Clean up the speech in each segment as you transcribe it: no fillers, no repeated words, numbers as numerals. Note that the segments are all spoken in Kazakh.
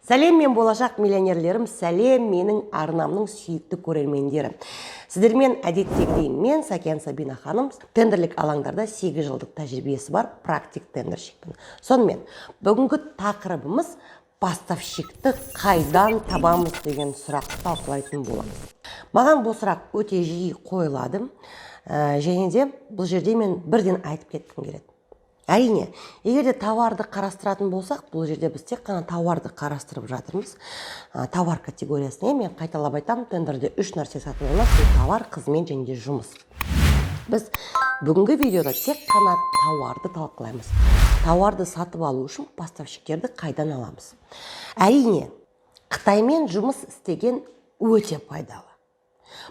Сәлем, мен болашақ миллионерлерім, сәлем менің арнамның сүйікті көрермендері. Сіздермен әдеттегідей мен Сәкен Сабина ханым, тендерлік алаңдарда 8 жылдық тәжірибесі бар практик тендерщикпін. Сонымен, бүгінгі тақырыбымыз поставщикті қайдан табамыз деген сұрақты талқылайтын боламыз. Маған бұл сұрақ өте жиі қойылады, және де бұл жерде мен бірден айтып кеткім келеді. Әрине, егер де тауарды қарастыратын болсақ, бұл жерде біз тек қана тауарды қарастырып жатырмыз. Тауар категориясына мен қайталап айтамын, тендерде 3 нәрсе сатып алынады: тауар, қызмет және де жұмыс. Біз бүгінгі видеода тек қана тауарды талқылаймыз. Тауарды сатып алу үшін поставщиктерді қайдан аламыз? Әрине, Қытаймен жұмыс істеген өте пайдалы.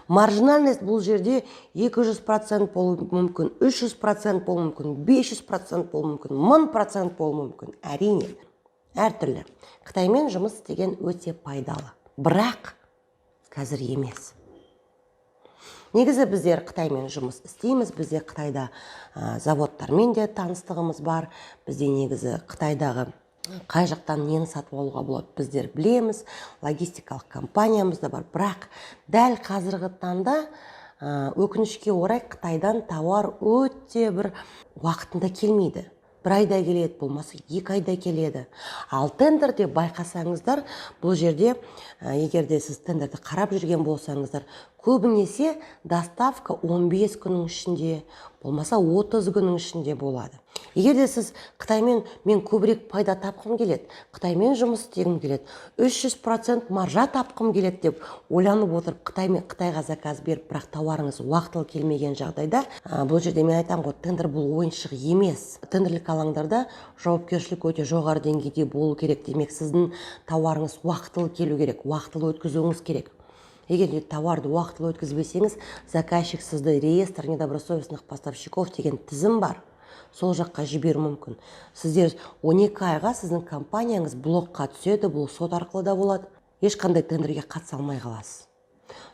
Маржинальность бұл жерде 200% болуы мүмкін, 300% болуы мүмкін, 500% болуы мүмкін, 1000% болуы мүмкін. Әрине, әртүрлі. Қытаймен жұмыс істеген өте пайдалы. Бірақ қазір емес. Негізі біздер Қытаймен жұмыс істейміз, бізде Қытайда заводтармен де таныстығымыз бар, бізде негізі Қытайдағы қай жақтан нені сатып алуға болады біздер білеміз, логистикалық компаниямыз да бар. Бірақ дәл қазіргі таңда өкінішке орай Қытайдан тауар өте бір уақытында келмейді. 1 айда келеді, болмаса 2 айда келеді. Ал тендерде байқасаңыздар, бұл жерде егер де сіз тендерді қарап жүрген болсаңыздар, көбінесе доставка 15 күннің ішінде, болмаса 30 күннің ішінде болады. Егер де сіз Қытаймен мен көбірек пайда тапқым келеді, Қытаймен жұмыс істегім келеді, 300% маржа тапқым келеді деп ойланып отырып Қытайға заказ беріп, бірақ тауарыңыз уақытылы келмеген жағдайда, бұл жерде мен айтамын ғой, тендер бұл ойыншық емес. Тендерлік алаңдарда жауапкершілік өте жоғары деңгейде болу керек. Демек, сіздің тауарыңыз уақытылы келу керек, уақытылы өткізуіңіз керек. Егер де тауарды уақытылы өткізбесеңіз, заказчик сізді реестр недобросовестных поставщиков деген тізім бар. Сол жаққа жіберу мүмкін. Сіздер 12 айға сіздің компанияңыз блокқа түседі, бұл сот арқылы да болады. Ешқандай тендерге қатыса алмай қаласыз.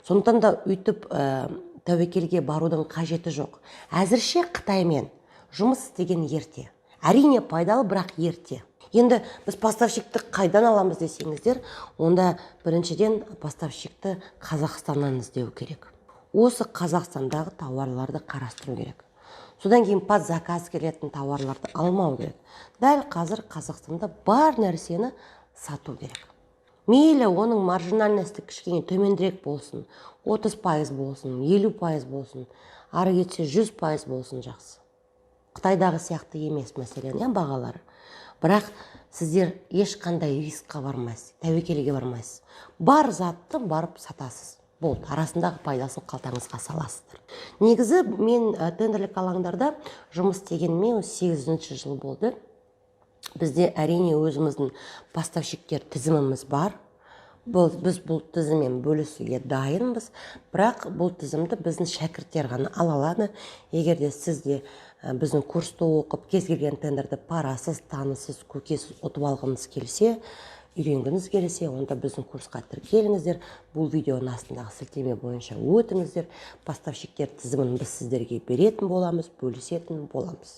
Сондықтан да үйтіп тәуекелге барудың қажеті жоқ. Әзірше Қытаймен жұмыс істеген ерте. Әрине пайдалы, бірақ ерте. Енді біз поставщикті қайдан аламыз десеңіздер, онда біріншіден поставщикті Қазақстаннан іздеу керек. Осы Қазақстандағы тауарларды қарастыру керек. Содан кейін под заказ келетін тауарларды алмау керек. Дәл қазір Қазақстанда бар нәрсені сату керек. Мейлі оның маржинальности кішкене төмендірек болсын, 30% болсын, 50% болсын, ары кетсе 100% болсын жақсы. Қытайдағы сияқты емес мәселен, бағалары. Бірақ сіздер ешқандай рискқа бармайсыз, тәуекелге бармайсыз. Бар затты барып сатасыз. Болды, арасындағы пайдасын қалтаңызға саласыздар. Негізі мен тендерлік алаңдарда жұмыс істегеніме 8-ші жыл болды. Бізде әрине өзіміздің поставщиктер тізіміміз бар. Біз бұл тізіммен бөлісуге дайынбыз, бірақ бұл тізімді біздің шәкірттер ғана ала алады. Егер де сізде біздің курсты оқып, кез келген тендерді парасыз, танысыз, көкесіз ұтып алғыңыз келсе, үйренгіңіз келсе, онда біздің курсқа тіркеліңіздер. Бұл видеоның астындағы сілтеме бойынша өтіңіздер. Поставщиктер тізімін біз сіздерге беретін боламыз, бөлісетін боламыз.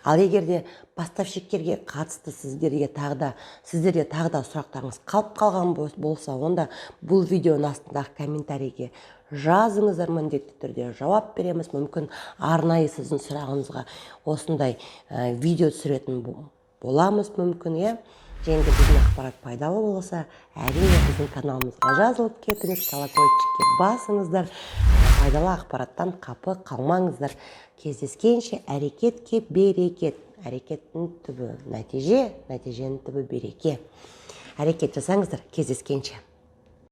Ал егер де поставщиктерге қатысты сіздерде тағда сұрақтарыңыз қалып қалған болса, онда бұл видеоның астындағы комментарийге жазыңыздар, міндетті түрде жауап береміз. Мүмкін арнайы сіздің сұрағыңызға осындай видео түсіретін боламыз мүмкін, Және де біздің ақпарат пайдалы болса, әрине біздің каналымызға жазылып кетіңіз, колокольчикке басыңыздар, пайдалы ақпараттан қапы қалмаңыздар. Кездескенше әрекетке берекет. Әрекеттің түбі нәтиже, нәтиженің түбі береке. Әрекет жасаңыздар, кездескенше.